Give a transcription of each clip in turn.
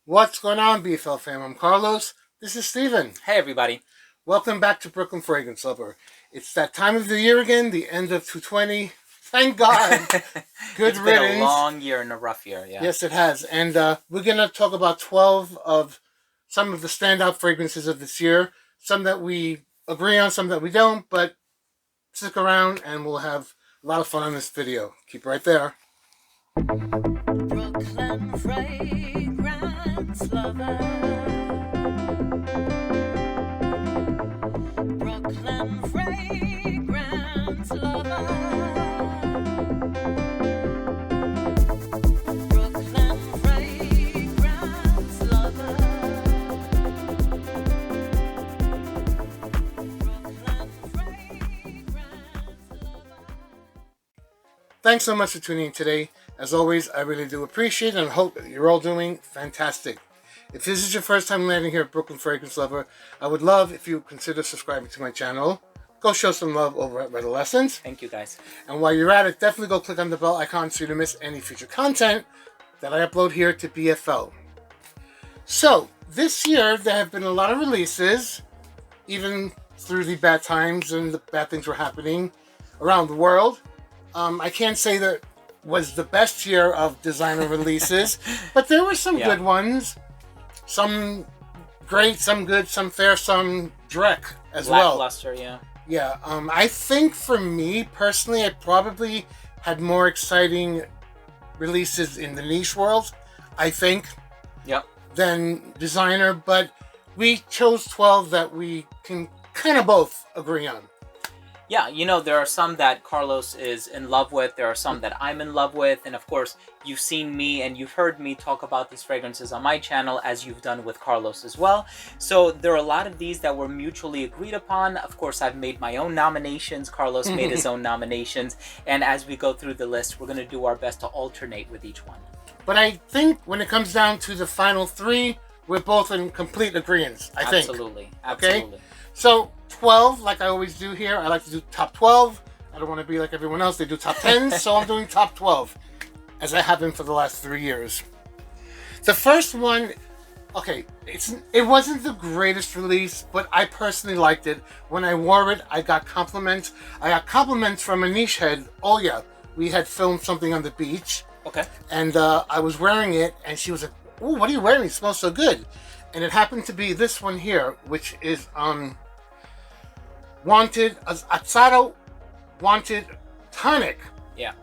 What's going on, BFL fam? I'm Carlos. This is Steven. Hey, everybody. Welcome back to Brooklyn Fragrance Lover. It's that time of the year again, the end of 220. Thank God. Good It's riddance. been a long year and a rough year, yeah. Yes, it has. And we're going to talk about 12 of some of the standout fragrances of this year. Some that we agree on, some that we don't, but stick around and we'll have a lot of fun on this video. Keep right there. Brooklyn fragrance lover. Brooklyn fragrance lover. Brooklyn fragrance lover. Brooklyn fragrance lover. Thanks so much for tuning in today. As always, I really do appreciate it and hope that you're all doing fantastic. If this is your first time landing here at Brooklyn Fragrance Lover, I would love if you consider subscribing to my channel. Go show some love over at Redolessence. Thank you, guys. And while you're at it, definitely go click on the bell icon so you don't miss any future content that I upload here to BFL. So, this year there have been a lot of releases, even through the bad times and the bad things were happening around the world. I can't say that was the best year of designer releases, but there were some good ones. Some great, some good, some fair, some dreck as well. Lackluster, yeah. Yeah, I think for me personally, I probably had more exciting releases in the niche world, I think, Yep. than designer, but we chose 12 that we can kind of both agree on. Yeah, you know, there are some that Carlos is in love with. There are some that I'm in love with. And of course, you've seen me and you've heard me talk about these fragrances on my channel, as you've done with Carlos as well. So there are a lot of these that were mutually agreed upon. Of course, I've made my own nominations. Carlos made his own nominations. And as we go through the list, we're going to do our best to alternate with each one. But I think when it comes down to the final three, we're both in complete agreement, I think. Absolutely. Okay? Absolutely. So 12, like I always do here, I like to do top 12. I don't want to be like everyone else. They do top 10, so I'm doing top 12, as I have been for the last 3 years. The first one, okay, it wasn't the greatest release, but I personally liked it. When I wore it, I got compliments. I got compliments from a niche head. Oh yeah, we had filmed something on the beach. Okay. And I was wearing it, and she was like, "Ooh, what are you wearing? It smells so good." And it happened to be this one here, which is Asado Wanted Tonic. Yeah.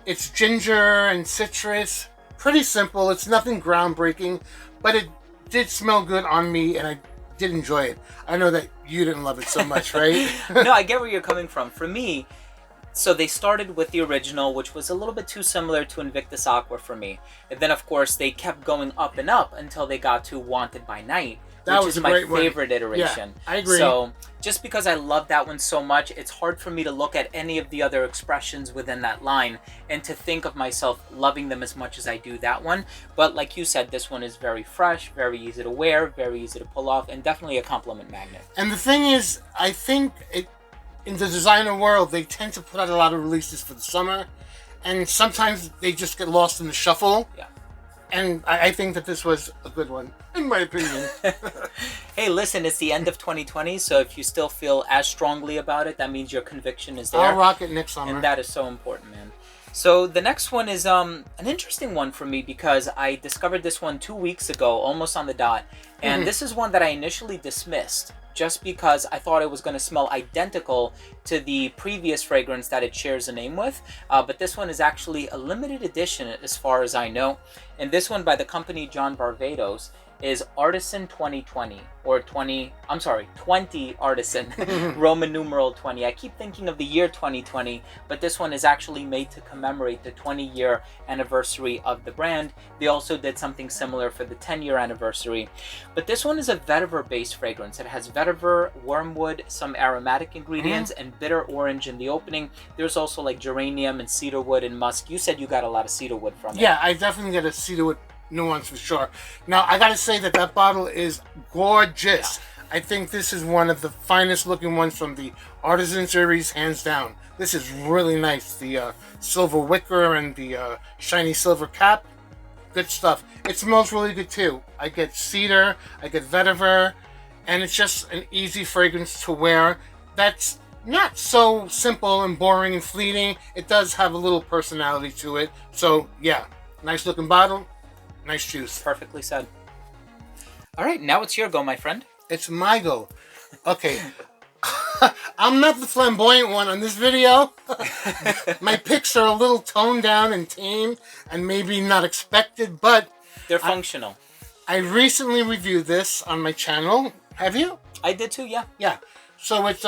It's ginger and citrus. Pretty simple. It's nothing groundbreaking, but it did smell good on me, and I did enjoy it. I know that you didn't love it so much, right? No, I get where you're coming from. For me, so they started with the original, which was a little bit too similar to Invictus Aqua for me. And then, of course, they kept going up and up until they got to Wanted by Night, which is my favorite iteration. Yeah, I agree. So just because I love that one so much, it's hard for me to look at any of the other expressions within that line and to think of myself loving them as much as I do that one. But like you said, this one is very fresh, very easy to wear, very easy to pull off, and definitely a compliment magnet. And the thing is, I think in the designer world, they tend to put out a lot of releases for the summer, and sometimes they just get lost in the shuffle. Yeah. And I think that this was a good one, in my opinion. Hey, listen, it's the end of 2020, so if you still feel as strongly about it, that means your conviction is there. I'll rock it next summer. And that is so important, man. So the next one is an interesting one for me because I discovered this one 2 weeks ago, almost on the dot. And this is one that I initially dismissed just because I thought it was going to smell identical to the previous fragrance that it shares a name with. But this one is actually a limited edition as far as I know. And this one by the company John Barbados is Artisan 2020 or 20 Artisan Roman numeral 20. I keep thinking of the year 2020, but this one is actually made to commemorate the 20-year anniversary of the brand. They also did something similar for the 10-year anniversary, but this one is a vetiver based fragrance. It has vetiver, wormwood, some aromatic ingredients, and bitter orange in the opening. There's also like geranium and cedarwood and musk. You said you got a lot of cedarwood from it. Yeah, I definitely get a cedarwood nuance for sure. Now, I gotta say that bottle is gorgeous. Yeah. I think this is one of the finest looking ones from the Artisan series, hands down. This is really nice. The silver wicker and the shiny silver cap. good stuff. It smells really good too. I get cedar, I get vetiver, and it's just an easy fragrance to wear. That's not so simple and boring and fleeting. It does have a little personality to it. So yeah, nice looking bottle, nice juice. Perfectly said. All right, now it's your go, my friend. It's my go. Okay. I'm not the flamboyant one on this video. My picks are a little toned down and tame and maybe not expected, but They're functional. I recently reviewed this on my channel. Have you? I did too, yeah. Yeah. So it's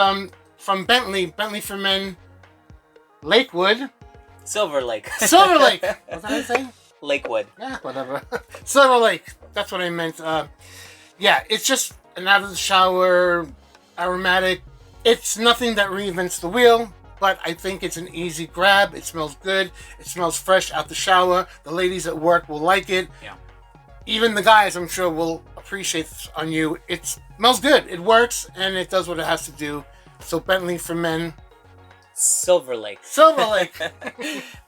from Bentley for Men, Lakewood. Silver Lake. Silver Lake. What did I say? Lakewood. Yeah, whatever. Silver Lake. That's what I meant. Yeah, it's just an out of the shower, aromatic. It's nothing that reinvents the wheel, but I think it's an easy grab. It smells good. It smells fresh out the shower. The ladies at work will like it. Yeah. Even the guys, I'm sure, will appreciate this on you. It smells good. It works, and it does what it has to do. So Bentley for Men, Silver Lake. Silver Lake.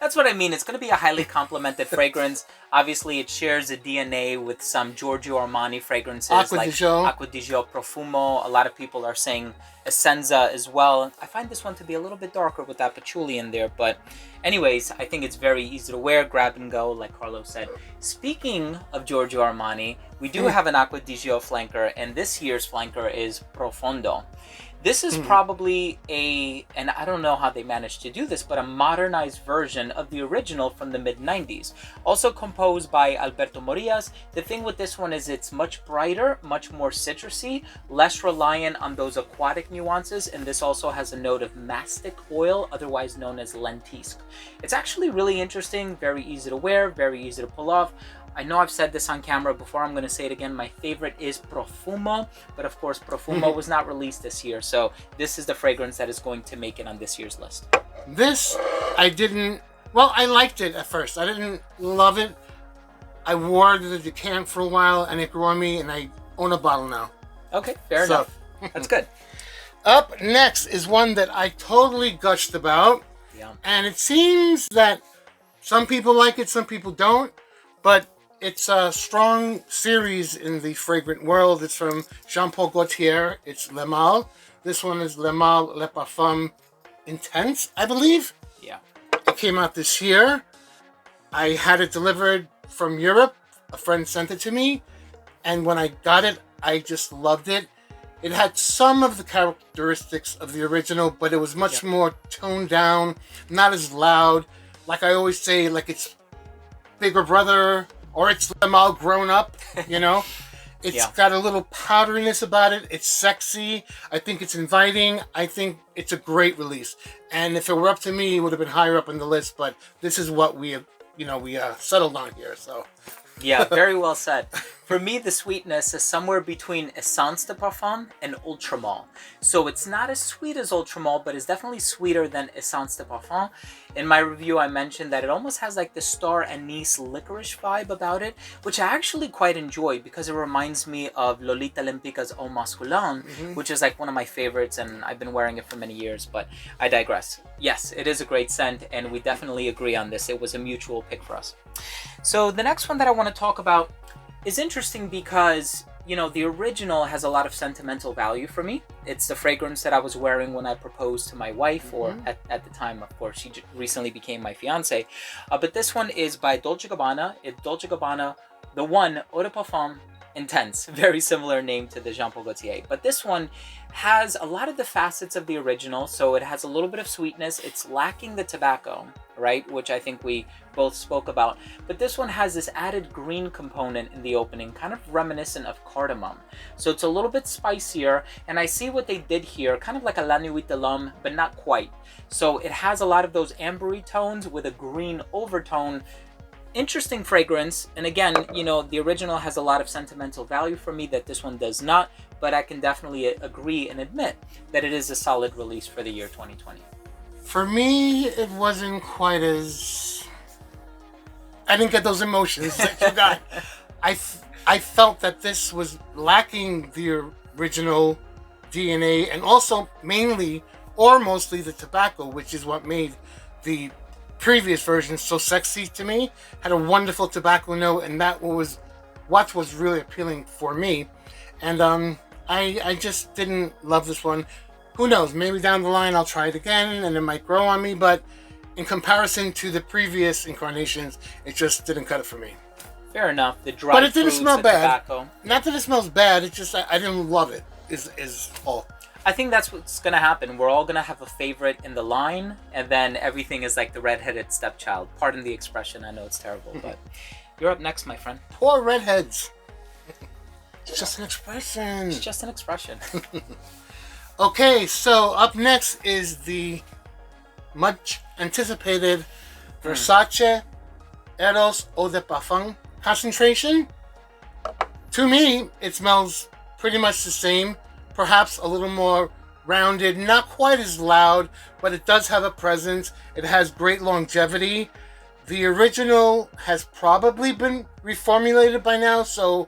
That's what I mean. It's going to be a highly complemented fragrance. Obviously, it shares a DNA with some Giorgio Armani fragrances Acqua like di Gio. Acqua di Gio Profumo. A lot of people are saying Essenza as well. I find this one to be a little bit darker with that patchouli in there. But anyways, I think it's very easy to wear, grab and go, like Carlos said. Speaking of Giorgio Armani, we do have an Acqua di Gio flanker, and this year's flanker is Profondo. This is probably and I don't know how they managed to do this, but a modernized version of the original from the mid-90s. Also composed by Alberto Morillas. The thing with this one is it's much brighter, much more citrusy, less reliant on those aquatic nuances, and this also has a note of mastic oil, otherwise known as lentisque. It's actually really interesting, very easy to wear, very easy to pull off. I know I've said this on camera before, I'm going to say it again. My favorite is Profumo, but of course Profumo was not released this year, so this is the fragrance that is going to make it on this year's list. This, I didn't... Well, I liked it at first. I didn't love it. I wore the decant for a while, and it grew on me, and I own a bottle now. Okay, fair enough. That's good. Up next is one that I totally gushed about, Yeah. and it seems that some people like it, some people don't, but it's a strong series in the fragrant world. It's from Jean Paul Gaultier. It's Le Mal. This one is Le Mal Le Parfum Intense, I believe. Yeah. It came out this year. I had it delivered from Europe. A friend sent it to me. And when I got it, I just loved it. It had some of the characteristics of the original, but it was much more toned down, not as loud. Like I always say, like it's bigger brother, or it's Le Mal grown up, you know? It's got a little powderiness about it. It's sexy. I think it's inviting. I think it's a great release. And if it were up to me, it would have been higher up on the list, but this is what we settled on here, so... Yeah, very well said. For me, the sweetness is somewhere between Essence de Parfum and Ultramol. So it's not as sweet as Ultramol, but it's definitely sweeter than Essence de Parfum. In my review, I mentioned that it almost has like the star anise licorice vibe about it, which I actually quite enjoy because it reminds me of Lolita Lempica's Eau Masculin, which is like one of my favorites, and I've been wearing it for many years, but I digress. Yes, it is a great scent, and we definitely agree on this. It was a mutual pick for us. So the next one that I want to talk about is interesting because, you know, the original has a lot of sentimental value for me. It's the fragrance that I was wearing when I proposed to my wife, or at the time, of course, she recently became my fiance. But this one is by Dolce & Gabbana. It's Dolce & Gabbana, the one, Eau de Parfum Intense. Very similar name to the Jean Paul Gaultier. But this one has a lot of the facets of the original, so it has a little bit of sweetness. It's lacking the tobacco, right, which I think we both spoke about. But this one has this added green component in the opening, kind of reminiscent of cardamom. So it's a little bit spicier, and I see what they did here, kind of like a La Nuit de l'Homme, but not quite. So it has a lot of those ambery tones with a green overtone. Interesting fragrance, and again, you know, the original has a lot of sentimental value for me that this one does not, but I can definitely agree and admit that it is a solid release for the year 2020. For me, it wasn't quite as... I didn't get those emotions that you got. I felt that this was lacking the original DNA, and also mainly or mostly the tobacco, which is what made the previous version, So Sexy to me, had a wonderful tobacco note, and that was what was really appealing for me. And I just didn't love this one. Who knows? Maybe down the line I'll try it again, and it might grow on me. But in comparison to the previous incarnations, it just didn't cut it for me. Fair enough. The dry But it didn't fruits, smell the bad. tobacco. Not that it smells bad. It's just I didn't love it. Is all. I think that's what's gonna happen. We're all gonna have a favorite in the line, and then everything is like the redheaded stepchild. Pardon the expression. I know it's terrible, but you're up next, my friend. Poor redheads. It's just an expression. It's just an expression. Okay, so up next is the much anticipated Versace Eros Eau de Parfum concentration. To me, it smells pretty much the same, perhaps a little more rounded, not quite as loud, but it does have a presence. It has great longevity. The original has probably been reformulated by now, so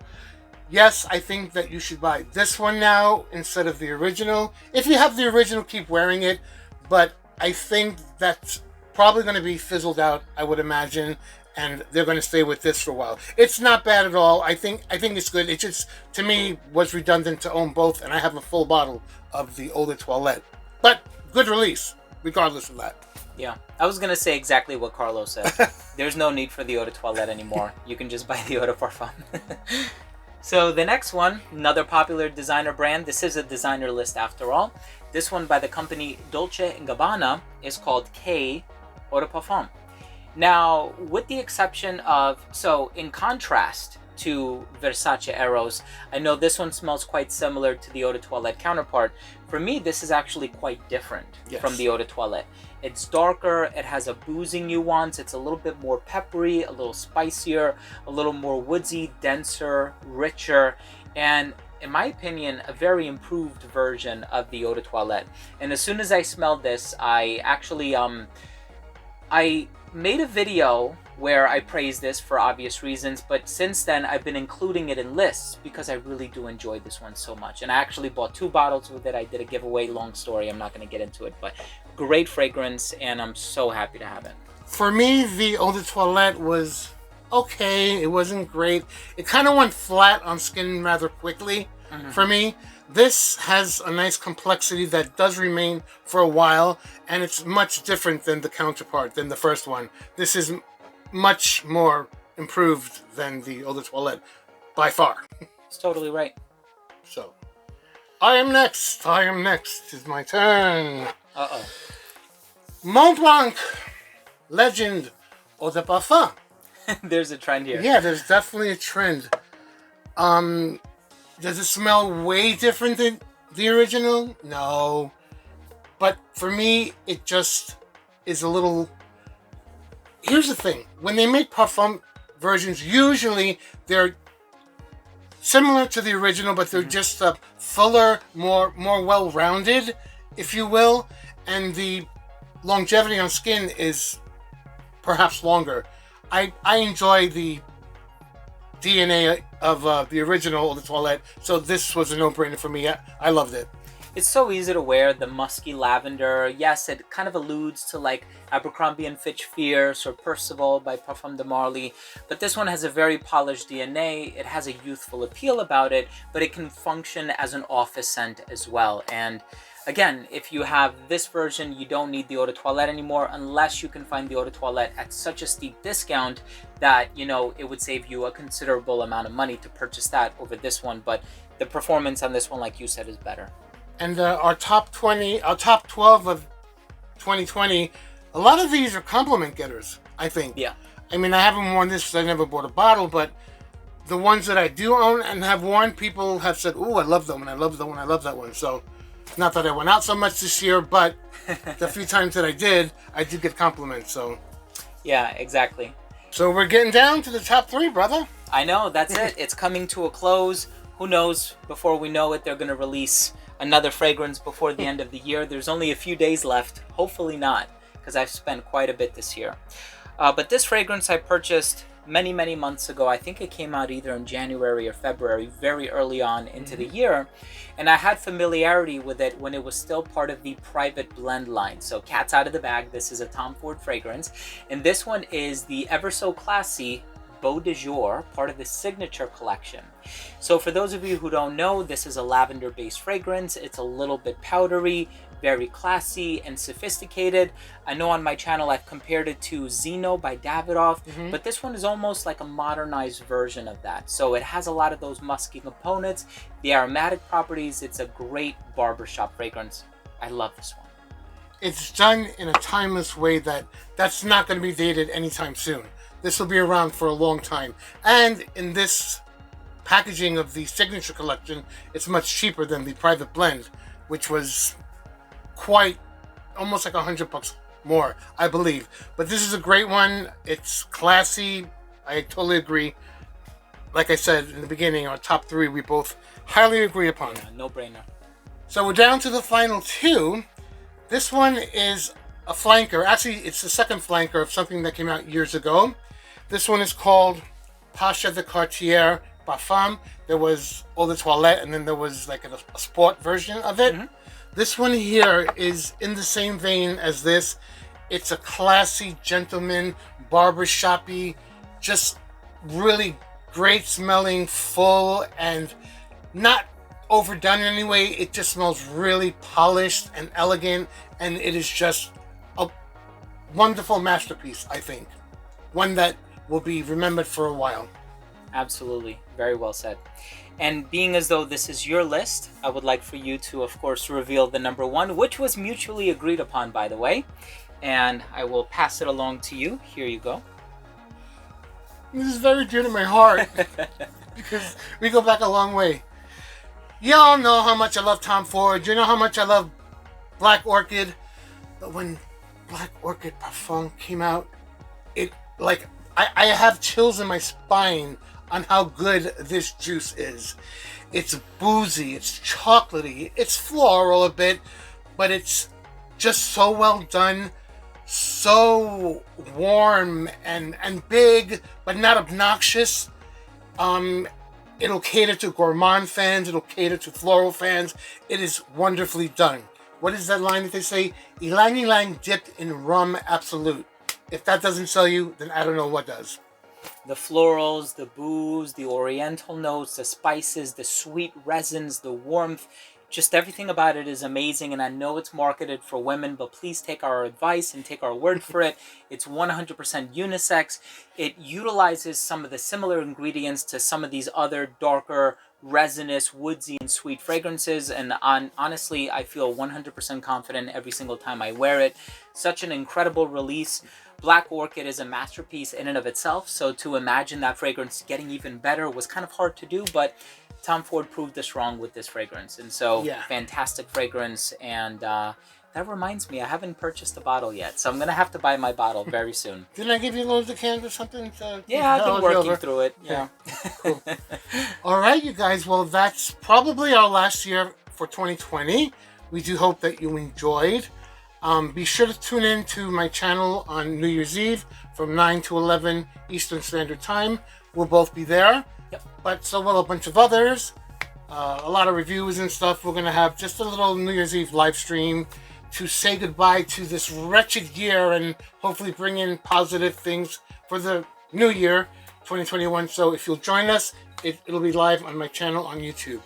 yes, I think that you should buy this one now instead of the original. If you have the original, keep wearing it, but I think that's probably going to be fizzled out, I would imagine, and they're going to stay with this for a while. It's not bad at all. I think it's good. It just, to me, was redundant to own both, and I have a full bottle of the Eau de Toilette. But good release, regardless of that. Yeah, I was gonna say exactly what Carlos said. There's no need for the Eau de Toilette anymore. You can just buy the Eau de Parfum. So the next one, another popular designer brand. This is a designer list after all. This one by the company Dolce & Gabbana is called K Eau de Parfum. Now, with the exception of, so in contrast to Versace Eros, I know this one smells quite similar to the Eau de Toilette counterpart. For me, this is actually quite different from the Eau de Toilette. It's darker, it has a boozy nuance, it's a little bit more peppery, a little spicier, a little more woodsy, denser, richer, and in my opinion, a very improved version of the Eau de Toilette. And as soon as I smelled this, I actually, I made a video where I praised this for obvious reasons, but since then I've been including it in lists because I really do enjoy this one so much. And I actually bought 2 bottles with it. I did a giveaway, long story, I'm not going to get into it, but great fragrance, and I'm so happy to have it. For me, the Eau de Toilette was okay. It wasn't great. It kind of went flat on skin rather quickly for me. This has a nice complexity that does remain for a while, and it's much different than the counterpart, than the first one. This is much more improved than the Eau de Toilette, by far. It's totally right. So, I am next. It's my turn. Uh-oh. Mont Blanc Legend Eau de Parfum. There's a trend here. Yeah, there's definitely a trend. Does it smell way different than the original? No. But for me, it just is a little... Here's the thing. When they make parfum versions, usually they're similar to the original, but they're just fuller, more well-rounded, if you will. And the longevity on skin is perhaps longer. I enjoy the DNA of the original Eau de Toilette, so this was a no-brainer for me. I loved it. It's so easy to wear, the musky lavender. Yes, it kind of alludes to like Abercrombie & Fitch Fierce or Percival by Parfum de Marly, but this one has a very polished DNA. It has a youthful appeal about it, but it can function as an office scent as well. And again, if you have this version, you don't need the Eau de Toilette anymore unless you can find the Eau de Toilette at such a steep discount that, you know, it would save you a considerable amount of money to purchase that over this one. But the performance on this one, like you said, is better. And our top 12 of 2020, a lot of these are compliment getters, I think. Yeah. I mean, I haven't worn this because I never bought a bottle, but the ones that I do own and have worn, people have said, "Ooh, I love that one, I love that one, I love that one." So, not that I went out so much this year, but the few times that I did get compliments, so. Yeah, exactly. So we're getting down to the top 3, brother. I know, that's it. It's coming to a close. Who knows, before we know it, they're going to release another fragrance before the end of the year. There's only a few days left. Hopefully not, because I've spent quite a bit this year. But this fragrance I purchased many, many months ago. I think it came out either in January or February, very early on into the year. And I had familiarity with it when it was still part of the private blend line. So cat's out of the bag. This is a Tom Ford fragrance. And this one is the ever so classy Beau de Jour, part of the Signature collection. So for those of you who don't know, this is a lavender-based fragrance. It's a little bit powdery, very classy and sophisticated. I know on my channel I've compared it to Zeno by Davidoff, but this one is almost like a modernized version of that. So it has a lot of those musky components, the aromatic properties. It's a great barbershop fragrance. I love this one. It's done in a timeless way that's not going to be dated anytime soon. This will be around for a long time. And in this packaging of the Signature collection, it's much cheaper than the private blend, which was quite almost like $100 more, I believe. But this is a great one. It's classy. I totally agree. Like I said in the beginning, our top three we both highly agree upon. Yeah, no brainer. So we're down to the final two. This one is a flanker. Actually, it's the second flanker of something that came out years ago. This one is called Pasha de Cartier Perfume. There was Eau de Toilette, and then there was like a sport version of it. This one here is in the same vein as this. It's a classy, gentleman, barbershoppy, just really great smelling, full, and not overdone in any way. It just smells really polished and elegant, and it is just a wonderful masterpiece, I think. One that will be remembered for a while. Absolutely. Very well said. And being as though this is your list, I would like for you to, of course, reveal the number one, which was mutually agreed upon, by the way. And I will pass it along to you. Here you go. This is very dear to my heart because we go back a long way. Y'all know how much I love Tom Ford. You know how much I love Black Orchid. But when Black Orchid Parfum came out, I have chills in my spine on how good this juice is. It's boozy, it's chocolatey, it's floral a bit, but it's just so well done, so warm and big, but not obnoxious. It'll cater to gourmand fans, it'll cater to floral fans. It is wonderfully done. What is that line that they say? Ylang ylang dipped in rum absolute. If that doesn't sell you, then I don't know what does. The florals, the booze, the oriental notes, the spices, the sweet resins, the warmth, just everything about it is amazing. And I know it's marketed for women, but please take our advice and take our word for it. It's 100% unisex. It utilizes some of the similar ingredients to some of these other darker, resinous, woodsy, and sweet fragrances. And honestly, I feel 100% confident every single time I wear it. Such an incredible release. Black Orchid is a masterpiece in and of itself, so to imagine that fragrance getting even better was kind of hard to do, but Tom Ford proved us wrong with this fragrance. And so, yeah. Fantastic fragrance, and that reminds me, I haven't purchased a bottle yet, so I'm going to have to buy my bottle very soon. Didn't I give you loads of cans or something? Yeah, I've been working through it. Yeah. Cool. All right, you guys, well, that's probably our last year for 2020. We do hope that you enjoyed. Be sure to tune in to my channel on New Year's Eve from 9 to 11 Eastern Standard Time. We'll both be there. Yep. But so will a bunch of others. A lot of reviews and stuff. We're going to have just a little New Year's Eve live stream to say goodbye to this wretched year and hopefully bring in positive things for the new year, 2021. So if you'll join us, it'll be live on my channel on YouTube.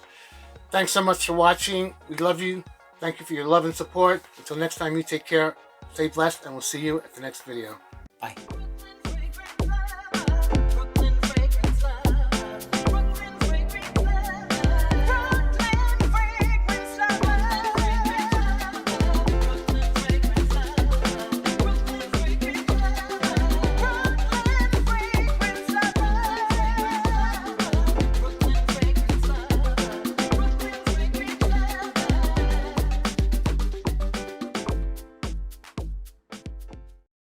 Thanks so much for watching. We love you. Thank you for your love and support. Until next time, you take care, stay blessed, and we'll see you at the next video. Bye.